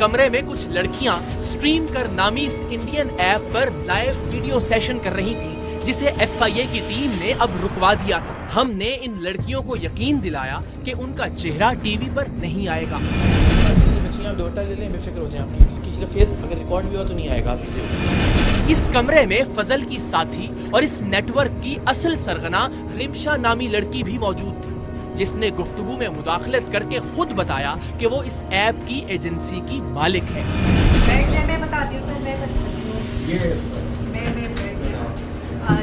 कमरे में कुछ लड़कियां स्ट्रीम कर नामी इस इंडियन ऐप पर लाइव वीडियो सेशन कर रही थीं, जिसे FIA की टीम ने अब रुकवा दिया था। हमने इन लड़कियों को यकीन दिलाया कि उनका चेहरा टीवी पर नहीं आएगा। बच्चियां डोटा ले लें, बेफिक्र हो जाएं, आपकी किसी का फेस अगर रिकॉर्ड भी हो तो नहीं आएगा आप किसी को। इस कमरे में फजल की साथी और इस नेटवर्क की असल सरगना रिमशा नामी लड़की भी मौजूद थी, जिसने गुफ्तगू में मुदाखलत करके खुद बताया कि वो इस ऐप की एजेंसी की मालिक है। मैं बताती हूँ सर,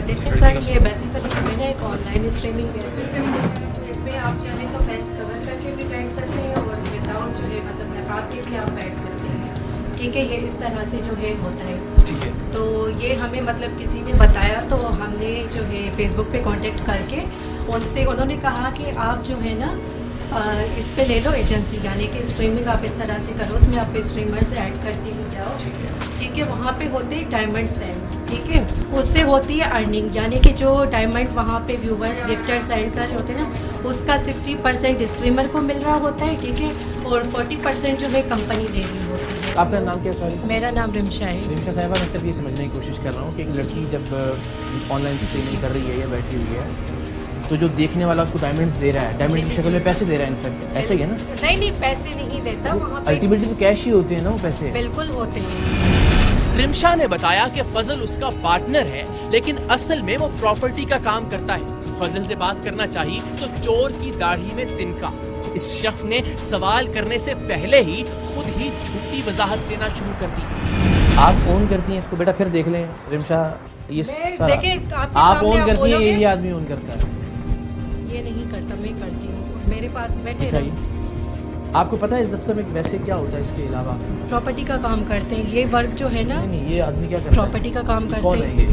देखिए सर, ये बेसिकली जो है ना एक ऑनलाइन स्ट्रीमिंग है। इसमें आप चाहें तो फेस कवर करके भी बैठ सकते हैं और विदाउट जो है मतलब नकाब के भी आप बैठ सकते हैं। ठीक है, ये इस तरह से जो है होता है। ठीक है। तो ये हमें मतलब किसी ने बताया, तो हमने जो है फेसबुक पे कांटेक्ट करके उनसे, उन्होंने कहा कि आप जो है ना इस पे ले लो एजेंसी, यानी कि स्ट्रीमिंग आप इस तरह से करो, उसमें आप स्ट्रीमर से ऐड करती हुई जाओ। ठीक है, वहाँ पे होते हैं डायमंड सेंड। ठीक है, उससे होती है अर्निंग, यानी कि जो डायमंड वहाँ पे व्यूवर्स गिफ्टर सेंड कर रहे होते हैं ना, उसका 60% स्ट्रीमर को मिल रहा होता है। ठीक है, और 40% जो है कंपनी ले रही होती है। आपका नाम क्या है? सॉरी, मेरा नाम रिमशा है। रिमशा साहिबा, मैं सिर्फ ये समझने की कोशिश कर रहा हूँ कि एक लड़की जब ऑनलाइन स्ट्रीमिंग कर रही है या बैठी हुई है, तो जो देखने वाला उसको डायमंड्स दे रहा है, डायमंड की शक्ल में पैसे दे रहा है, इनफैक्ट ऐसा ही है ना? नहीं, पैसे नहीं देता वहाँ पे। अल्टीमेटली तो कैश ही होते हैं ना वो पैसे। बिल्कुल होते हैं। रिमशा ने बताया कि फजल उसका पार्टनर है, लेकिन असल में वो प्रॉपर्टी का काम करता है। फजल से बात करना चाहिए तो चोर की दाढ़ी में तिनका। इस शख्स ने सवाल करने से पहले ही खुद ही झूठी वजाहत देना शुरू कर दी। आप ओन करती हैं इसको? बेटा फिर देख लें रिमशा, ये देखिए, आप ओन करती हैं, ये आदमी ओन करता है? ये नहीं करता, मैं करती हूँ। मेरे पास बैठे ना, आपको पता है इस दफ्तर में वैसे क्या होता है इसके अलावा? प्रॉपर्टी का काम करते हैं। ये वर्क जो है ना, नहीं, ये आदमी क्या करता है? प्रॉपर्टी का काम करते कौन हैं। है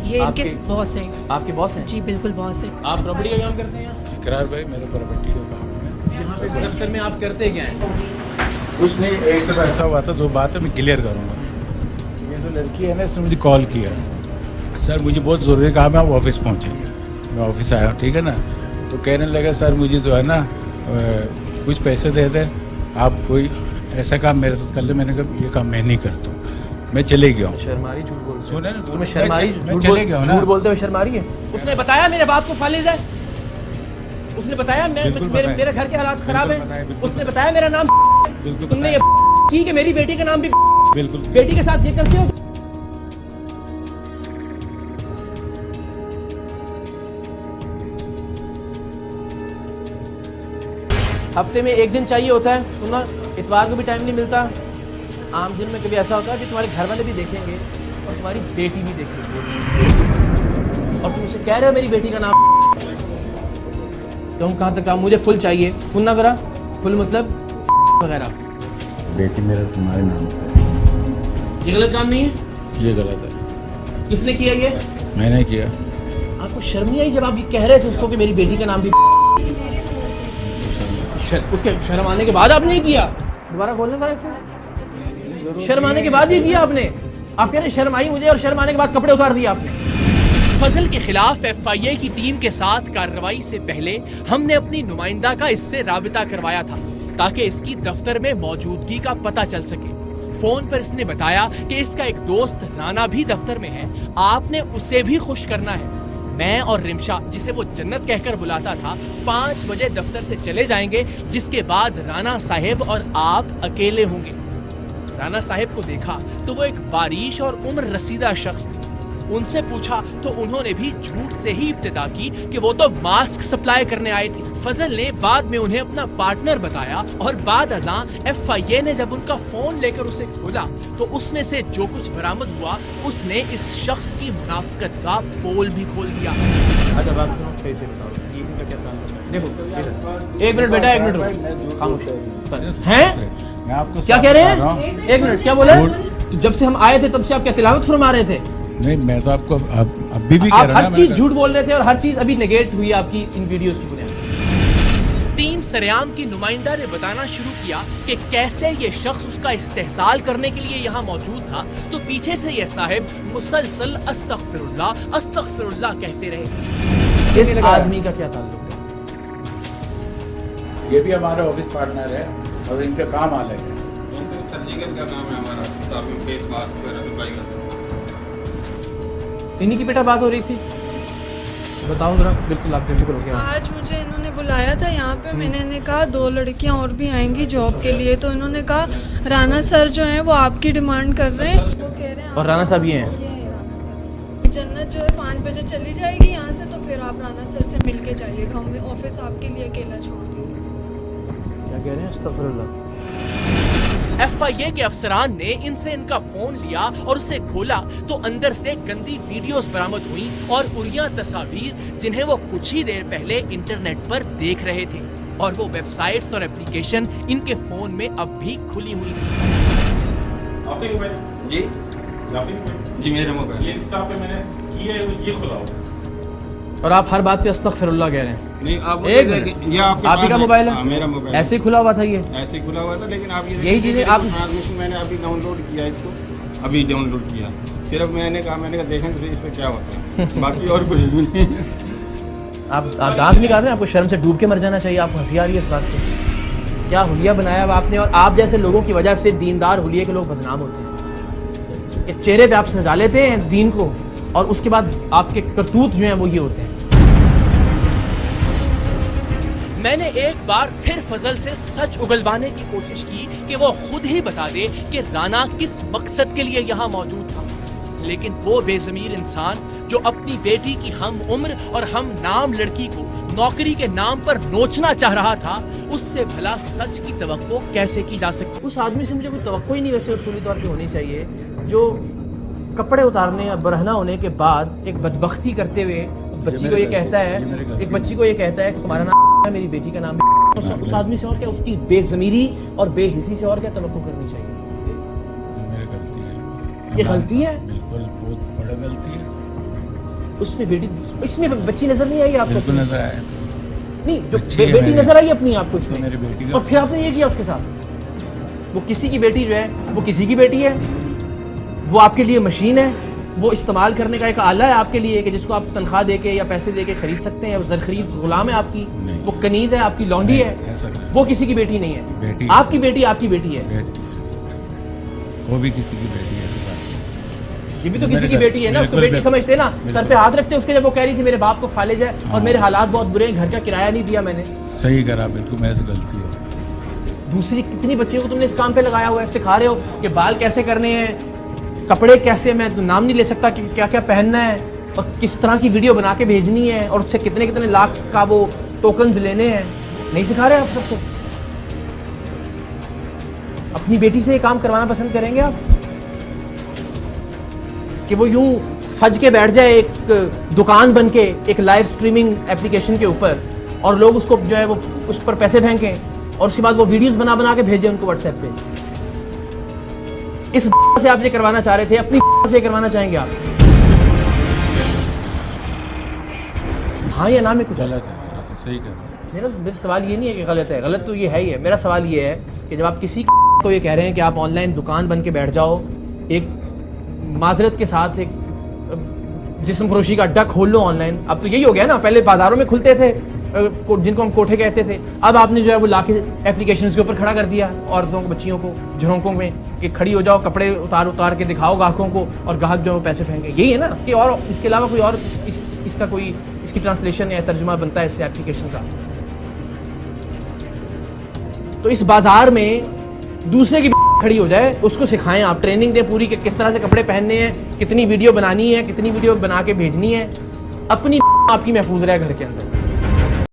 ये इनके बॉस है। आपके बॉस हैं? जी बिल्कुल बॉस है। आप प्रॉपर्टी का काम करते हैं? इकरार भाई, मेरे प्रॉपर्टी का काम है। यहाँ पे दफ्तर में आप करते क्या हैं? कुछ नहीं, एक तो ऐसा हुआ था, दो बातें मैं क्लियर करूँगा। ये जो लड़की है ना, इसने मुझे कॉल किया, सर मुझे बहुत ज़रूरी काम है, आप ऑफिस पहुँचे। मैं ऑफिस आया हूँ, ठीक है ना। तो कहने लगा सर मुझे जो है ना कुछ पैसे दे दे, आप कोई ऐसा काम मेरे साथ कर ले। मैंने कहा ये काम मैं नहीं करता हूँ, मैं चले गया हूँ। शर्मारी झूठ बोल, सुने ना, तुम्हें शर्मारी मैं चले गया हूँ ना। झूठ बोलते हुए शर्मारी है? उसने बताया मेरे बाप को फालिज है, उसने बताया मेरे घर के हालात खराब है, उसने बताया मेरा नाम, तुमने ये ठीक है मेरी बेटी का नाम भी बिल्कुल बेटी के साथ ये करते हो? हफ्ते में एक दिन चाहिए होता है, सुनना, इतवार को भी टाइम नहीं मिलता। आम दिन में कभी ऐसा होता है कि तुम्हारे घर वाले भी देखेंगे और तुम्हारी बेटी भी देखेंगे, और तुम उसे कह रहे हो मेरी बेटी का नाम। तो हम कहाँ तक काम? मुझे फुल चाहिए, सुनना जरा, फुल मतलब वगैरह। बेटी मेरा तुम्हारे नाम पर। ये गलत काम नहीं है? ये गलत है। किसने किया ये? मैंने किया। आपको शर्म नहीं आई जब आप ये कह रहे थे उसको कि मेरी बेटी का नाम भी? उसके शर्म आने के बाद आपने ये किया? दोबारा बोलने वाला इसको? शर्म आने के बाद ये किया आपने? आप कह रहे शर्म आई मुझे, और शर्म आने के बाद कपड़े उतार दिए आपने। फजल के खिलाफ FIA की टीम के साथ कार्रवाई से पहले हमने अपनी नुमाइंदा का इससे राबिता करवाया था, ताकि इसकी दफ्तर में मौजूदगी का पता चल सके। फोन पर इसने बताया कि इसका एक दोस्त राना भी दफ्तर में है, आपने उसे भी खुश करना है। मैं और रिमशा, जिसे वो जन्नत कहकर बुलाता था, 5 बजे दफ्तर से चले जाएंगे, जिसके बाद राना साहिब और आप अकेले होंगे। राना साहिब को देखा तो वो एक बारिश और उम्र रसीदा शख्स थे। उनसे पूछा तो उन्होंने भी झूठ से ही इब्तिदा की कि वो तो मास्क सप्लाई करने आए थे। फजल ने बाद में उन्हें अपना पार्टनर बताया, और बाद अज़ां FIA ने जब उनका फोन लेकर उसे खोला तो उसमें से जो कुछ बरामद हुआ, उसने इस शख्स की मुनाफिकत का पोल भी खोल दिया। अच्छा बात सुनो, सही से बताओ, ये इनका क्या ताल्लुक है? देखो एक मिनट बेटा, एक मिनट खामोश हैं? मैं आपको क्या कह रहे हैं? एक मिनट, क्या बोले? जब से हम आए थे तब से आप क्या तिलावत फरमा रहे थे? नहीं, मैं तो आपको अभी भी कह आप रहा हर चीज झूठ बोल रहे थे, और हर चीज अभी नेगेट हुई आपकी इन वीडियोस की बुनियाद पर। टीम सरेआम की नुमाइंदा ने बताना शुरू किया कि कैसे ये शख्स उसका इस्तेहसाल करने के लिए यहाँ मौजूद था, तो पीछे से ये साहिब मुसलसल अस्तगफिरुल्लाह अस्तगफिरुल्लाह कहते रहे। इस आदमी का क्या ताल्लुक है? ये भी हमारा ऑफिस पार्टनर है और इनका काम अलग है। सर्जिकल का काम है हमारा, काफी फेस मास्क वगैरह सप्लाई करते हैं। इन्हीं की बेटा बात हो रही थी, बताओ जरा। बिल्कुल आप बेफिक्र हो गया। आज मुझे इन्होंने बुलाया था यहाँ पे, मैंने कहा 2 लड़कियाँ और भी आएंगी जॉब के लिए, तो इन्होंने कहा राणा सर जो हैं वो आपकी डिमांड कर रहे हैं, वो कह रहे हैं और राणा साहब ये हैं? जन्नत जो है 5 बजे चली जाएगी यहाँ से, तो फिर आप राणा सर से मिल के जाइएगा, हम ऑफिस आपके लिए अकेला छोड़ देंगे। क्या कह रहे हैं? अस्तगफुरुल्लाह। FIA के अफसरान ने इनसे इनका फोन लिया और उसे खोला तो अंदर से गंदी वीडियोस बरामद हुई और उरिया तस्वीर जिन्हें वो कुछ ही देर पहले इंटरनेट पर देख रहे थे, और वो वेबसाइट्स और एप्लीकेशन इनके फोन में अब भी खुली हुई थी। आपके मोबाइल जी आपके मोबाइल जी मेरा मोबाइल। ये इंस्टा पे मैंने किया है, ये खुला हुआ। और आप हर बात पे अस्तगफिरुल्लाह कह रहे हैं। नहीं आप एक ये आपके आप ही पास का मोबाइल है? हाँ, मेरा मोबाइल ऐसे ही खुला हुआ था ये? ऐसे ही खुला हुआ था, लेकिन आप ये यही चीजें आप ट्रांसमिशन मैंने अभी डाउनलोड किया इसको, अभी डाउनलोड किया। सिर्फ मैंने कहा देखें तो इस पे क्या होता है, बाकी और कुछ भी नहीं। आप दांत निकाल रहे हैं? आपको शर्म से डूब के मर जाना चाहिए। आप हंसी आ रही है इस बात से। क्या हुलिया बनाया हुआ आपने, और आप जैसे लोगों की वजह से दीनदार हुलिये के लोग बदनाम होते हैं। कि चेहरे पे आप सजा लेते हैं दीन को, और उसके बाद आपके करतूत जो हैं वो ये होते हैं। मैंने एक बार फिर फजल से सच उगलवाने की कोशिश की कि वो खुद ही बता दे कि राना किस मकसद के लिए यहाँ मौजूद था, लेकिन वो बेजमीर इंसान जो अपनी बेटी की हम उम्र और हम नाम लड़की को नौकरी के नाम पर नोचना चाह रहा था, उससे भला सच की तवक्को कैसे की जा सकती। उस आदमी से मुझे कोई तवक्को ही नहीं वैसे उसूली तौर पे होनी चाहिए, जो कपड़े उतारने या बरहना होने के बाद एक बदबख्ती करते हुए उस बच्ची को ये कहता है, एक बच्ची को ये कहता है कि तुम्हारा नाम है, मेरी बेटी का नाम है। उस आदमी से और क्या, उसकी बेजमीरी और बेहिसी से और क्या तवक्को करनी चाहिए? मेरी गलती है, ये गलती है? बिल्कुल बहुत बड़ा गलती है। उसमें बेटी, इसमें बच्ची नजर नहीं आई आपको? बिल्कुल नजर आया। नहीं, जो बच्ची है बेटी मेरी। नजर आई अपनी आपको तो इसमें, मेरी बेटी का। और फिर आपने ये किया उसके साथ। वो किसी की बेटी जो है वो किसी की बेटी है, वो आपके लिए मशीन है, वो इस्तेमाल करने का एक आला है आपके लिए कि जिसको आप तनख्वाह देके या पैसे देके खरीद सकते हैं। वो ज़र-खरीद गुलाम है आपकी, नहीं। वो कनीज है आपकी, लौंडी है, ऐसा नहीं। वो किसी की बेटी नहीं है। बेटी आपकी बेटी आपकी बेटी है। वो भी किसी की बेटी है, ऐसी बात नहीं। ये भी तो मेरे किसी की घर- बेटी है ना, उसको बिल्कुल, बेटी समझते हैं ना। सर बिल्कुल। पे हाथ रखते उसके जब वो कह रही थी मेरे बाप को फालिज है और हाँ। मेरे हालात बहुत बुरे हैं, घर का किराया नहीं दिया मैंने। सही करा, बिल्कुल मेरे से गलती है। दूसरी कितनी बच्चियों को तुमने इस काम पे लगाया हुआ है, सिखा रहे हो कि बाल कैसे करने हैं, कपड़े कैसे, मैं तो नाम नहीं ले सकता कि क्या क्या पहनना है, और किस तरह की वीडियो बना के भेजनी है, और उससे कितने कितने लाख का वो टोकन्स लेने हैं। नहीं सिखा रहे आप सबको? अपनी बेटी से ये काम करवाना पसंद करेंगे आप कि वो यूं सज के बैठ जाए एक दुकान बन के एक लाइव स्ट्रीमिंग एप्लीकेशन के ऊपर, और लोग उसको जो है वो उस पर पैसे फेंकें, और उसके बाद वो वीडियोस बना बना के भेजें उनको व्हाट्सएप पे? इस से आप ये करवाना चाह रहे थे, अपनी से करवाना चाहेंगे आप? हाँ या ना में कुछ गलत है, सही कर रहा है। मेरा सवाल ये नहीं है कि गलत है, गलत तो ये है ही है। मेरा सवाल ये है कि जब आप किसी को ये कह रहे हैं कि आप ऑनलाइन दुकान बन के बैठ जाओ, एक माजरत के साथ एक जिस्म फरोशी का अड्डा खोल लो ऑनलाइन। अब तो यही हो गया ना, पहले बाजारों में खुलते थे जिनको हम कोठे कहते थे, अब आपने जो है वो लाके एप्लीकेशंस के ऊपर खड़ा कर दिया औरतों को, बच्चियों को झरोकों में कि खड़ी हो जाओ, कपड़े उतार उतार के दिखाओ ग्राहकों को, और ग्राहक जो है वो पैसे फेंके। यही है ना, कि और इसके अलावा कोई और इसका कोई इसकी ट्रांसलेशन या तर्जुमा बनता है इससे एप्लीकेशन का? तो इस बाजार में दूसरे की खड़ी हो जाए, उसको सिखाएं आप, ट्रेनिंग दें पूरी कि किस तरह से कपड़े पहनने हैं, कितनी वीडियो बनानी है, कितनी वीडियो बना के भेजनी है। अपनी आपकी महफूज रहे घर के अंदर।